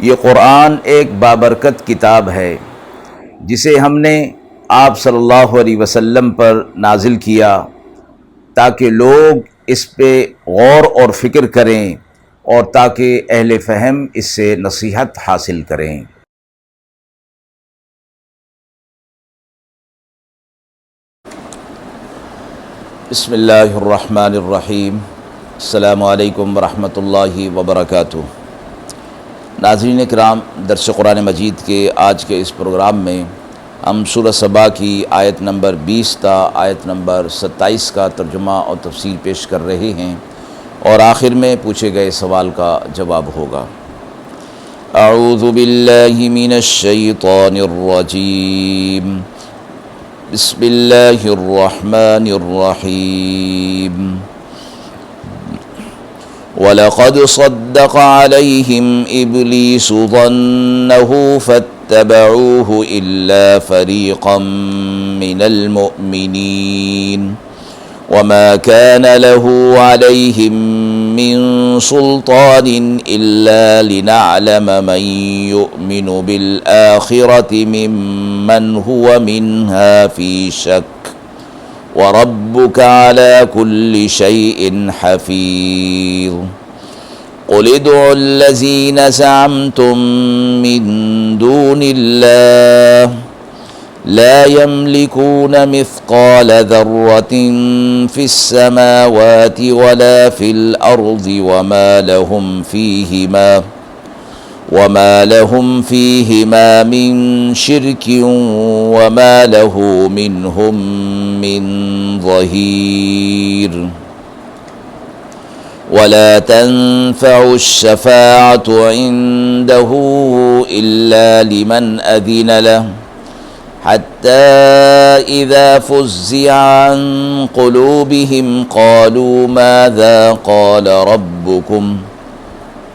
یہ قرآن ایک بابرکت کتاب ہے جسے ہم نے آپ صلی اللہ علیہ وسلم پر نازل کیا تاکہ لوگ اس پہ غور اور فکر کریں اور تاکہ اہل فہم اس سے نصیحت حاصل کریں۔ بسم اللہ الرحمن الرحیم۔ السلام علیکم ورحمۃ اللہ وبرکاتہ۔ ناظرین اکرام، درس قرآن مجید کے آج کے اس پروگرام میں ہم سورہ سبا کی آیت نمبر 20 تا آیت نمبر 27 کا ترجمہ اور تفسیر پیش کر رہے ہیں، اور آخر میں پوچھے گئے سوال کا جواب ہوگا۔ اعوذ باللہ من الشیطان الرجیم، بسم اللہ الرحمن الرحیم۔ وَلَقَدْ صَدَّقَ عَلَيْهِمْ إِبْلِيسُ ظَنَّهُ فَاتَّبَعُوهُ إِلَّا فَرِيقًا مِّنَ الْمُؤْمِنِينَ وَمَا كَانَ لَهُ عَلَيْهِمْ مِّن سُلْطَانٍ إِلَّا لِنَعْلَمَ مَن يُؤْمِنُ بِالْآخِرَةِ مِمَّنْ هُوَ مِنْهَا فِي شَكٍّ وَرَبُّكَ عَلَى كُلِّ شَيْءٍ حَفِيظٌ۔ قُلِ ادْعُوا الَّذِينَ زَعَمْتُم مِّن دُونِ اللَّهِ لَا يَمْلِكُونَ مِثْقَالَ ذَرَّةٍ فِي السَّمَاوَاتِ وَلَا فِي الْأَرْضِ وَمَا لَهُمْ فِيهِمَا مِن شِرْكٍ وَمَا لَهُ مِنْهُم مِّن ظَهِيرٍ۔ وَلَا تَنفَعُ الشَّفَاعَةُ عِندَهُ إِلَّا لِمَنْ أَذِنَ لَهُ حَتَّى إِذَا فُزِّعَ عَن قُلُوبِهِمْ قَالُوا مَاذَا قَالَ رَبُّكُمْ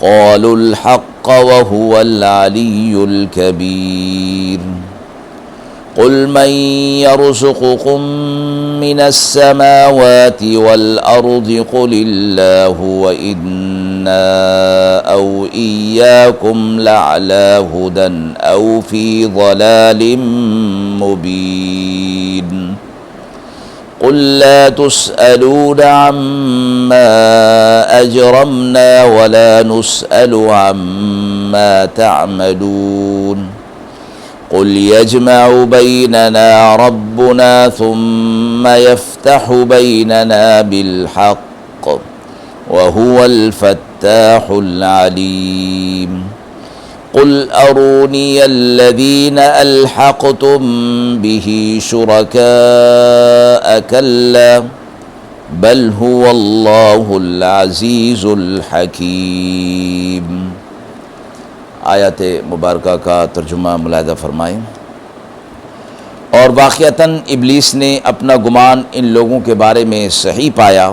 قَالُوا الْحَقَّ وَهُوَ الْعَلِيُّ الْكَبِيرُ۔ قُلْ مَن يَرْزُقُكُم مِّنَ السَّمَاوَاتِ وَالْأَرْضِ قُلِ اللَّهُ وَإِنَّا أَوْ إِيَّاكُمْ لَعَلَىٰ هُدًى أَوْ فِي ضَلَالٍ مُّبِينٍ۔ قُل لَّا تُسْأَلُونَ عَمَّا أَجْرَمْنَا وَلَا نُسْأَلُ عَمَّا تَعْمَلُونَ۔ قُلْ يَجْمَعُ بَيْنَنَا رَبُّنَا ثُمَّ يَفْتَحُ بَيْنَنَا بِالْحَقِّ وَهُوَ الْفَتَّاحُ الْعَلِيمُ۔ قُلْ أَرُونِيَ الَّذِينَ أَلْحَقْتُم بِهِ شُرَكَاءَ كَلَّا بَلْ هُوَ اللَّهُ الْعَزِيزُ الْحَكِيمُ۔ آیات مبارکہ کا ترجمہ ملاحظہ فرمائیں۔ اور واقعتاً ابلیس نے اپنا گمان ان لوگوں کے بارے میں صحیح پایا،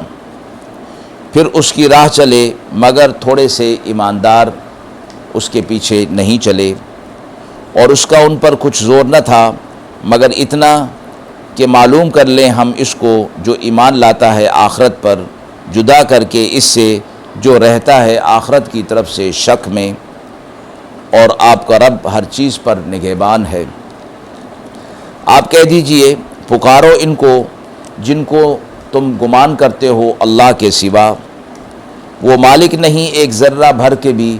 پھر اس کی راہ چلے، مگر تھوڑے سے ایماندار اس کے پیچھے نہیں چلے، اور اس کا ان پر کچھ زور نہ تھا مگر اتنا کہ معلوم کر لیں ہم اس کو جو ایمان لاتا ہے آخرت پر، جدا کر کے اس سے جو رہتا ہے آخرت کی طرف سے شک میں، اور آپ کا رب ہر چیز پر نگہبان ہے۔ آپ کہہ دیجئے، پکارو ان کو جن کو تم گمان کرتے ہو اللہ کے سوا، وہ مالک نہیں ایک ذرہ بھر کے بھی،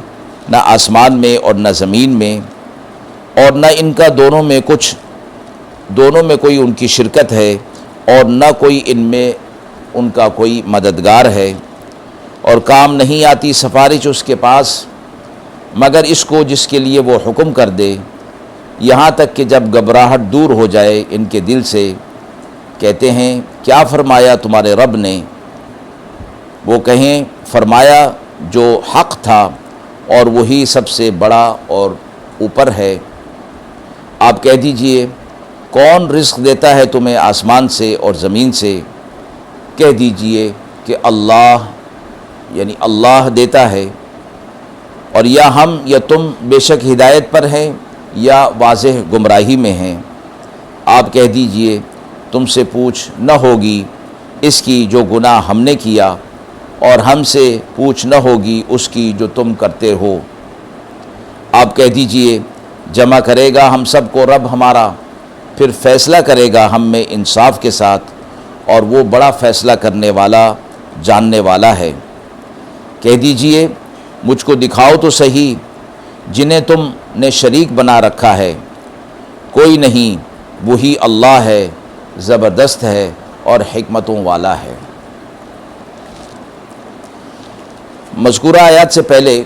نہ آسمان میں اور نہ زمین میں، اور نہ ان کا دونوں میں کوئی ان کی شرکت ہے، اور نہ کوئی ان میں ان کا کوئی مددگار ہے، اور کام نہیں آتی سفارش اس کے پاس مگر اس کو جس کے لیے وہ حکم کر دے، یہاں تک کہ جب گھبراہٹ دور ہو جائے ان کے دل سے، کہتے ہیں کیا فرمایا تمہارے رب نے؟ وہ کہیں فرمایا جو حق تھا اور وہی سب سے بڑا اور اوپر ہے۔ آپ کہہ دیجئے، کون رزق دیتا ہے تمہیں آسمان سے اور زمین سے؟ کہہ دیجئے کہ اللہ، یعنی اللہ دیتا ہے، اور یا ہم یا تم بے شک ہدایت پر ہیں یا واضح گمراہی میں ہیں۔ آپ کہہ دیجئے، تم سے پوچھ نہ ہوگی اس کی جو گناہ ہم نے کیا، اور ہم سے پوچھ نہ ہوگی اس کی جو تم کرتے ہو۔ آپ کہہ دیجئے جمع کرے گا ہم سب کو رب ہمارا، پھر فیصلہ کرے گا ہم میں انصاف کے ساتھ، اور وہ بڑا فیصلہ کرنے والا جاننے والا ہے۔ کہہ دیجئے مجھ کو دکھاؤ تو صحیح جنہیں تم نے شریک بنا رکھا ہے، کوئی نہیں وہی اللہ ہے، زبردست ہے اور حکمتوں والا ہے۔ مذکورہ آیات سے پہلے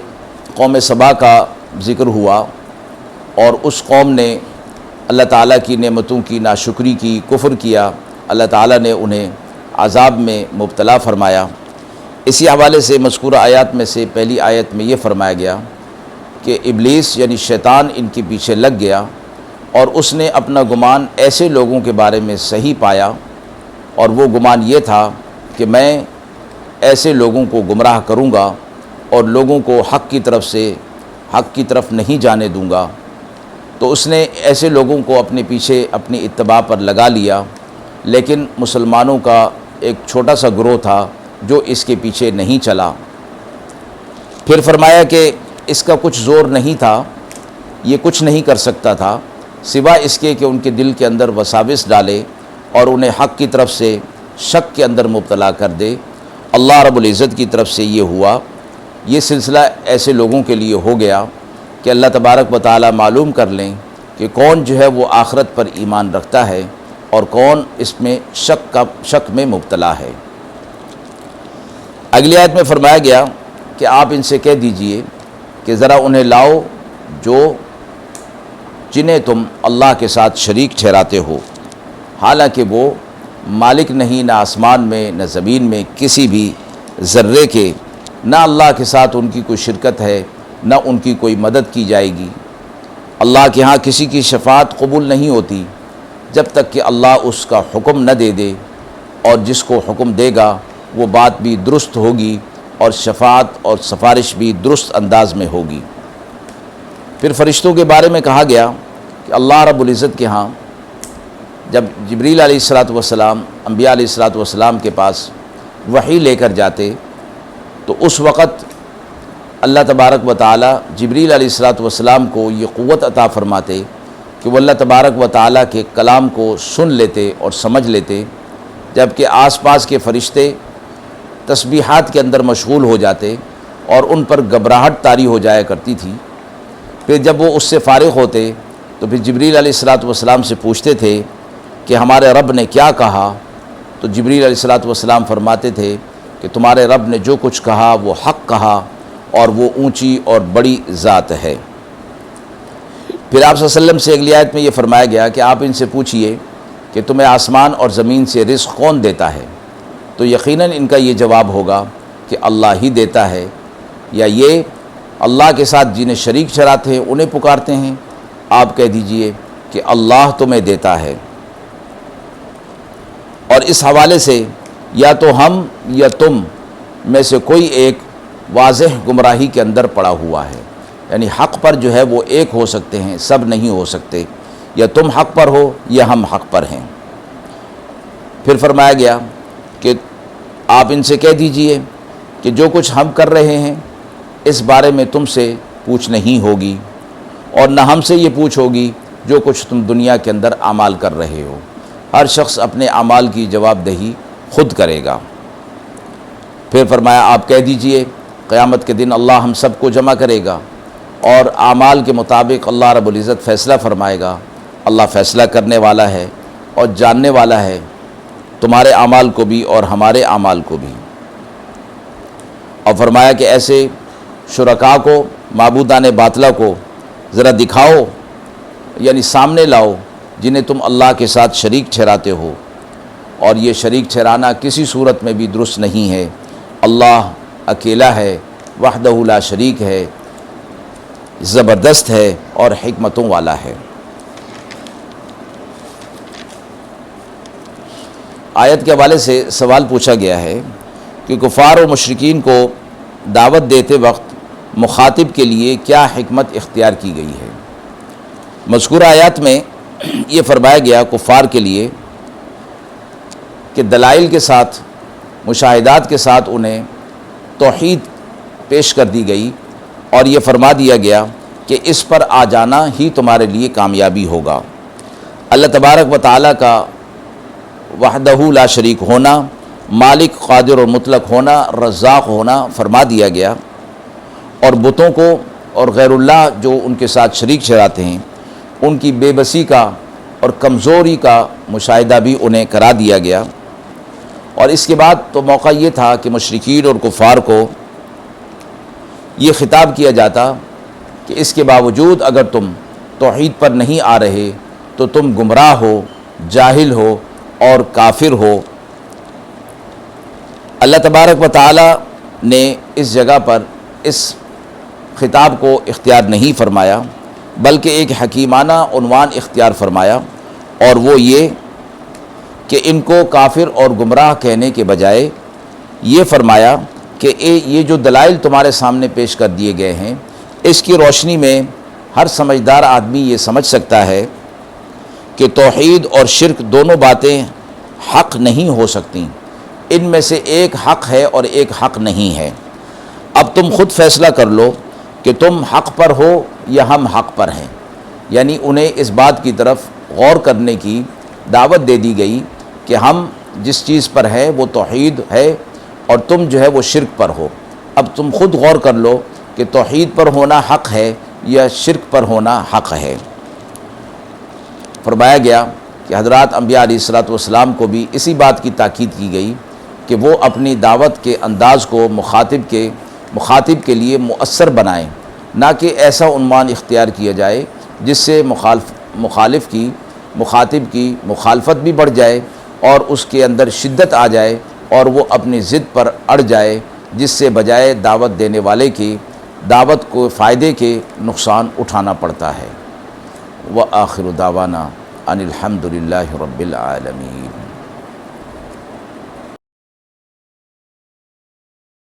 قوم سبا کا ذکر ہوا، اور اس قوم نے اللہ تعالیٰ کی نعمتوں کی ناشکری کی، کفر کیا، اللہ تعالیٰ نے انہیں عذاب میں مبتلا فرمایا۔ اسی حوالے سے مذکورہ آیات میں سے پہلی آیت میں یہ فرمایا گیا کہ ابلیس یعنی شیطان ان کے پیچھے لگ گیا، اور اس نے اپنا گمان ایسے لوگوں کے بارے میں صحیح پایا، اور وہ گمان یہ تھا کہ میں ایسے لوگوں کو گمراہ کروں گا اور لوگوں کو حق کی طرف نہیں جانے دوں گا۔ تو اس نے ایسے لوگوں کو اپنے پیچھے اپنی اتباع پر لگا لیا، لیکن مسلمانوں کا ایک چھوٹا سا گروہ تھا جو اس کے پیچھے نہیں چلا۔ پھر فرمایا کہ اس کا کچھ زور نہیں تھا، یہ کچھ نہیں کر سکتا تھا سوا اس کے کہ ان کے دل کے اندر وساوس ڈالے اور انہیں حق کی طرف سے شک کے اندر مبتلا کر دے۔ اللہ رب العزت کی طرف سے یہ ہوا، یہ سلسلہ ایسے لوگوں کے لیے ہو گیا کہ اللہ تبارک و تعالیٰ معلوم کر لیں کہ کون جو ہے وہ آخرت پر ایمان رکھتا ہے اور کون اس میں شک میں مبتلا ہے۔ اگلی آیت میں فرمایا گیا کہ آپ ان سے کہہ دیجئے کہ ذرا انہیں لاؤ جنہیں تم اللہ کے ساتھ شریک ٹھہراتے ہو، حالانکہ وہ مالک نہیں نہ آسمان میں نہ زمین میں کسی بھی ذرے کے، نہ اللہ کے ساتھ ان کی کوئی شرکت ہے نہ ان کی کوئی مدد کی جائے گی۔ اللہ کے ہاں کسی کی شفاعت قبول نہیں ہوتی جب تک کہ اللہ اس کا حکم نہ دے دے، اور جس کو حکم دے گا وہ بات بھی درست ہوگی اور شفاعت اور سفارش بھی درست انداز میں ہوگی۔ پھر فرشتوں کے بارے میں کہا گیا کہ اللہ رب العزت کے ہاں جب جبریل علیہ السلام انبیاء علیہ السلام کے پاس وحی لے کر جاتے تو اس وقت اللہ تبارک و تعالیٰ جبریل علیہ السلام کو یہ قوت عطا فرماتے کہ وہ اللہ تبارک و تعالیٰ کے کلام کو سن لیتے اور سمجھ لیتے، جبکہ آس پاس کے فرشتے تسبیحات کے اندر مشغول ہو جاتے اور ان پر گھبراہٹ طاری ہو جایا کرتی تھی۔ پھر جب وہ اس سے فارغ ہوتے تو پھر جبریل علیہ السلام سے پوچھتے تھے کہ ہمارے رب نے کیا کہا، تو جبریل علیہ السلام فرماتے تھے کہ تمہارے رب نے جو کچھ کہا وہ حق کہا اور وہ اونچی اور بڑی ذات ہے۔ پھر آپ صلی اللہ علیہ وسلم سے اگلی آیت میں یہ فرمایا گیا کہ آپ ان سے پوچھئے کہ تمہیں آسمان اور زمین سے رزق کون دیتا ہے، تو یقیناً ان کا یہ جواب ہوگا کہ اللہ ہی دیتا ہے، یا یہ اللہ کے ساتھ جنہیں شریک ٹھہراتے ہیں انہیں پکارتے ہیں۔ آپ کہہ دیجئے کہ اللہ تمہیں دیتا ہے۔ اور اس حوالے سے یا تو ہم یا تم میں سے کوئی ایک واضح گمراہی کے اندر پڑا ہوا ہے، یعنی حق پر جو ہے وہ ایک ہو سکتے ہیں، سب نہیں ہو سکتے، یا تم حق پر ہو یا ہم حق پر ہیں۔ پھر فرمایا گیا کہ آپ ان سے کہہ دیجئے کہ جو کچھ ہم کر رہے ہیں اس بارے میں تم سے پوچھ نہیں ہوگی، اور نہ ہم سے یہ پوچھ ہوگی جو کچھ تم دنیا کے اندر اعمال کر رہے ہو۔ ہر شخص اپنے اعمال کی جواب دہی خود کرے گا۔ پھر فرمایا آپ کہہ دیجئے قیامت کے دن اللہ ہم سب کو جمع کرے گا اور اعمال کے مطابق اللہ رب العزت فیصلہ فرمائے گا۔ اللہ فیصلہ کرنے والا ہے اور جاننے والا ہے، تمہارے اعمال کو بھی اور ہمارے اعمال کو بھی۔ اور فرمایا کہ ایسے شرکاء کو، معبودان باطلہ کو ذرا دکھاؤ، یعنی سامنے لاؤ جنہیں تم اللہ کے ساتھ شریک ٹھہراتے ہو، اور یہ شریک ٹھہرانا کسی صورت میں بھی درست نہیں ہے۔ اللہ اکیلا ہے، وحدہ لا شریک ہے، زبردست ہے اور حکمتوں والا ہے۔ آیت کے حوالے سے سوال پوچھا گیا ہے کہ کفار و مشرکین کو دعوت دیتے وقت مخاطب کے لیے کیا حکمت اختیار کی گئی ہے۔ مذکورہ آیات میں یہ فرمایا گیا کفار کے لیے کہ دلائل کے ساتھ، مشاہدات کے ساتھ انہیں توحید پیش کر دی گئی، اور یہ فرما دیا گیا کہ اس پر آ جانا ہی تمہارے لیے کامیابی ہوگا۔ اللہ تبارک و تعالیٰ کا وحدہ لا شریک ہونا، مالک قادر اور مطلق ہونا، رزاق ہونا فرما دیا گیا، اور بتوں کو اور غیر اللہ جو ان کے ساتھ شریک ٹھہراتے ہیں ان کی بے بسی کا اور کمزوری کا مشاہدہ بھی انہیں کرا دیا گیا۔ اور اس کے بعد تو موقع یہ تھا کہ مشرکین اور کفار کو یہ خطاب کیا جاتا کہ اس کے باوجود اگر تم توحید پر نہیں آ رہے تو تم گمراہ ہو، جاہل ہو اور کافر ہو۔ اللہ تبارک و تعالی نے اس جگہ پر اس خطاب کو اختیار نہیں فرمایا، بلکہ ایک حکیمانہ عنوان اختیار فرمایا، اور وہ یہ کہ ان کو کافر اور گمراہ کہنے کے بجائے یہ فرمایا کہ یہ جو دلائل تمہارے سامنے پیش کر دیے گئے ہیں، اس کی روشنی میں ہر سمجھدار آدمی یہ سمجھ سکتا ہے کہ توحید اور شرک دونوں باتیں حق نہیں ہو سکتی، ان میں سے ایک حق ہے اور ایک حق نہیں ہے۔ اب تم خود فیصلہ کر لو کہ تم حق پر ہو یا ہم حق پر ہیں، یعنی انہیں اس بات کی طرف غور کرنے کی دعوت دے دی گئی کہ ہم جس چیز پر ہیں وہ توحید ہے اور تم جو ہے وہ شرک پر ہو۔ اب تم خود غور کر لو کہ توحید پر ہونا حق ہے یا شرک پر ہونا حق ہے۔ فرمایا گیا کہ حضرات انبیاء علیہ الصلوۃ والسلام کو بھی اسی بات کی تاکید کی گئی کہ وہ اپنی دعوت کے انداز کو مخاطب کے لیے مؤثر بنائیں، نہ کہ ایسا عنوان اختیار کیا جائے جس سے مخاطب کی مخالفت بھی بڑھ جائے اور اس کے اندر شدت آ جائے اور وہ اپنی ضد پر اڑ جائے، جس سے بجائے دعوت دینے والے کی دعوت کو فائدے کے نقصان اٹھانا پڑتا ہے۔ وآخر دعوانا ان الحمد للہ رب العالمین۔